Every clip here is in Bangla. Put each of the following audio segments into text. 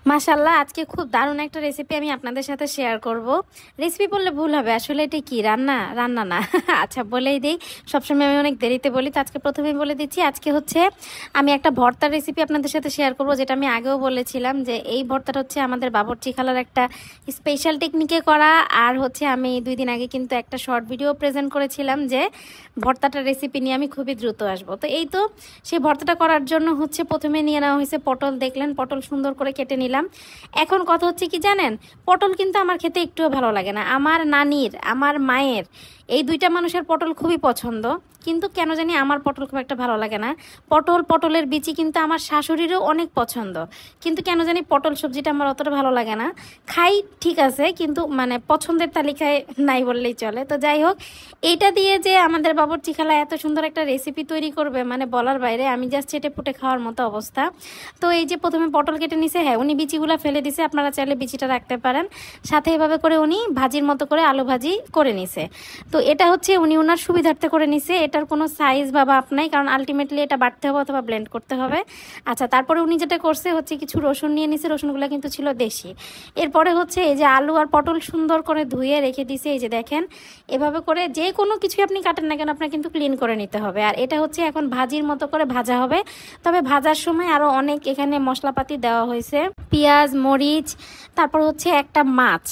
মাশাআল্লাহ, আজকে খুব দারুণ একটা রেসিপি আমি আপনাদের সাথে শেয়ার করব। রেসিপি বললে ভুল হবে, আসলে এটা কি রান্না রান্না না। আচ্ছা বলেই দিই, সবসময় আমি অনেক দেরিতে বলি, তো আজকে প্রথমেই বলে দিচ্ছি। আজকে হচ্ছে আমি একটা ভর্তার রেসিপি আপনাদের সাথে শেয়ার করব, যেটা আমি আগেও বলেছিলাম যে এই ভর্তাটা হচ্ছে আমাদের বাবুর্চি খালার একটা স্পেশাল টেকনিকে করা। আর হচ্ছে আমি 2 দিন আগে কিন্তু একটা শর্ট ভিডিও প্রেজেন্ট করেছিলাম যে ভর্তাটার রেসিপি নিয়ে আমি খুবই দ্রুত আসবো। তো এই তো সেই ভর্তাটা করার জন্য হচ্ছে প্রথমে নিয়ে নেওয়া হয়েছে পটল। দেখলেন পটল সুন্দর করে কেটে নিলাম। এখন কথা হচ্ছে কি জানেন, পটল কিন্তু আমার খেতে একটুও ভালো লাগে না। আমার নানির, আমার মায়ের, এই দুইটা মানুষের পটল খুবই পছন্দ, কিন্তু কেন জানি আমার পটল খুব একটা ভালো লাগে না। পটলের বিচি কিন্তু আমার শাশুড়িরও অনেক পছন্দ, কিন্তু কেন জানি পটল সবজিটা আমার অতটা ভালো লাগে না। খাই ঠিক আছে, কিন্তু মানে পছন্দের তালিকায় নাই বললেই চলে। তো যাই হোক, এইটা দিয়ে যে আমাদের বাবুর্চি খালা এত সুন্দর একটা রেসিপি তৈরি করবে মানে বলার বাইরে, আমি জাস্ট চেটে পুটে খাওয়ার মতো অবস্থা। তো এই যে প্রথমে পটল কেটে নিছে, হ্যাঁ উনি বিচিগুলো ফেলে দিছে, আপনারা চাইলে বিচিটা রাখতে পারেন। সাথে এভাবে করে উনি ভাজির মতো করে আলু ভাজি করে নিছে। তো এটা হচ্ছে উনি ওনার সুবিধার্থে করে নিছে, এটার কোনো সাইজ বা মাপ নাই, কারণ আলটিমেটলি এটা বাটতে হবে অথবা ব্লেন্ড করতে হবে। আচ্ছা, তারপরে উনি যেটা করছে হচ্ছে কিছু রসুন নিয়ে নিছে, রসুনগুলো কিন্তু ছিল দেশি। এরপরে হচ্ছে এই যে আলু আর পটল সুন্দর করে ধুয়ে রেখে দিছে। এই যে দেখেন, এভাবে করে যে কোনো কিছু আপনি কাটেন না কেন আপনার কিন্তু ক্লিন করে নিতে হবে। আর এটা হচ্ছে এখন ভাজির মতো করে ভাজা হবে। তবে ভাজার সময় আরও অনেক এখানে মশলাপাতি দেওয়া হয়েছে, পেঁয়াজ, মরিচ, তারপর হচ্ছে একটা মাছ।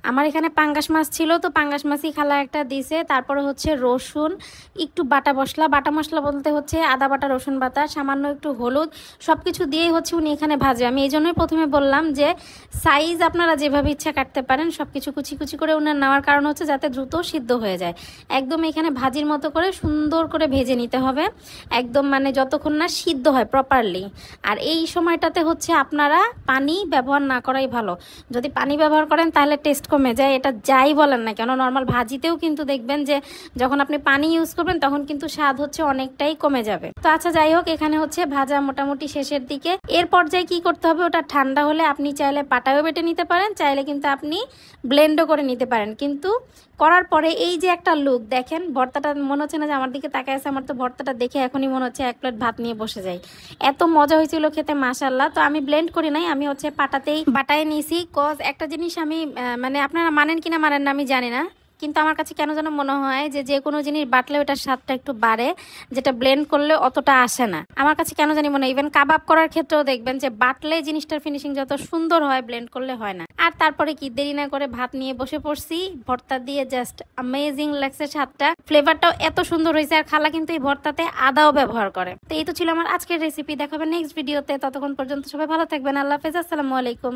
আমার এখানে পাঙ্গাস মাছ ছিল, তো পাঙ্গাস মাছই খালা একটা দিছে। তারপরে হচ্ছে রসুন, একটু বাটা মশলা, বাটা মশলা বলতে হচ্ছে আদা বাটা, রসুন বাটা, সামান্য একটু হলুদ, সব কিছু দিয়েই হচ্ছে উনি এখানে ভাজে। আমি এই জন্যই প্রথমে বললাম যে সাইজ আপনারা যেভাবে ইচ্ছা কাটতে পারেন, সব কিছু কুচি কুচি করে উনার নেওয়ার কারণ হচ্ছে যাতে দ্রুত সিদ্ধ হয়ে যায়। একদম এখানে ভাজির মতো করে সুন্দর করে ভেজে নিতে হবে, একদম মানে যতক্ষণ না সিদ্ধ হয় প্রপারলি। আর এই সময়টাতে হচ্ছে আপনারা পানি ব্যবহার না করাই ভালো। যদি পানি ব্যবহার করেন তাহলে টেস্ট কমে যায়, এটা যাই বলেন না কেন। নর্মাল ভাজিতেও কিন্তু দেখবেন যে যখন আপনি পানি ইউজ করবেন তখন কিন্তু স্বাদ হচ্ছে অনেকটাই কমে যাবে। তো আচ্ছা যাই হোক, এখানে হচ্ছে ভাজা মোটামুটি শেষের দিকে। এর পর্যায়ে কি করতে হবে, ওটা ঠান্ডা হলে আপনি চাইলে পাটায়ও বেটে নিতে পারেন, চাইলে কিন্তু আপনি ব্লেন্ডও করে নিতে পারেন। কিন্তু করার পরে এই যে একটা লুক দেখেন, ভর্তাটা মনে হচ্ছে না যে আমার দিকে তাকায় আছে? আমার তো ভর্তাটা দেখে এখনই মনে হচ্ছে 1 প্লেট ভাত নিয়ে বসে যাই, এত মজা হয়েছিল খেতে মাশাআল্লাহ। তো আমি ব্লেন্ড করি নাই, আমি হচ্ছে পাটাতেই বাটায় নিয়েছি। কজ একটা জিনিস আমি মানে আপনারা মানেন কিনা মানেন না আমি জানি না, কিন্তু আমার কাছে কেন যেন মনে হয় যে যে কোনো জিনিস বাটলে ওটার স্বাদটা একটু বাড়ে, যেটা ব্লেন্ড করলে অতটা আসে না। আমার কাছে কেন জানি মনে হয়, ইভেন কাবাব করার ক্ষেত্রেও দেখবেন যে বাটলে জিনিসটার ফিনিশিং যত সুন্দর হয়, ব্লেন্ড করলে হয় না। আর তারপরে কি দেরি না করে ভাত নিয়ে বসে পড়ছি, ভর্তা দিয়ে জাস্ট অ্যামেজিং লাগছে স্বাদটা, ফ্লেভারটাও এত সুন্দর হয়েছে। আর খালা কিন্তু এই ভর্তাতে আদাও ব্যবহার করে। তো এই তো ছিল আমার আজকের রেসিপি। দেখাবেন নেক্সট ভিডিওতে, ততক্ষণ পর্যন্ত সবাই ভালো থাকবেন। আল্লাহ হাফেজ, আসসালামু আলাইকুম।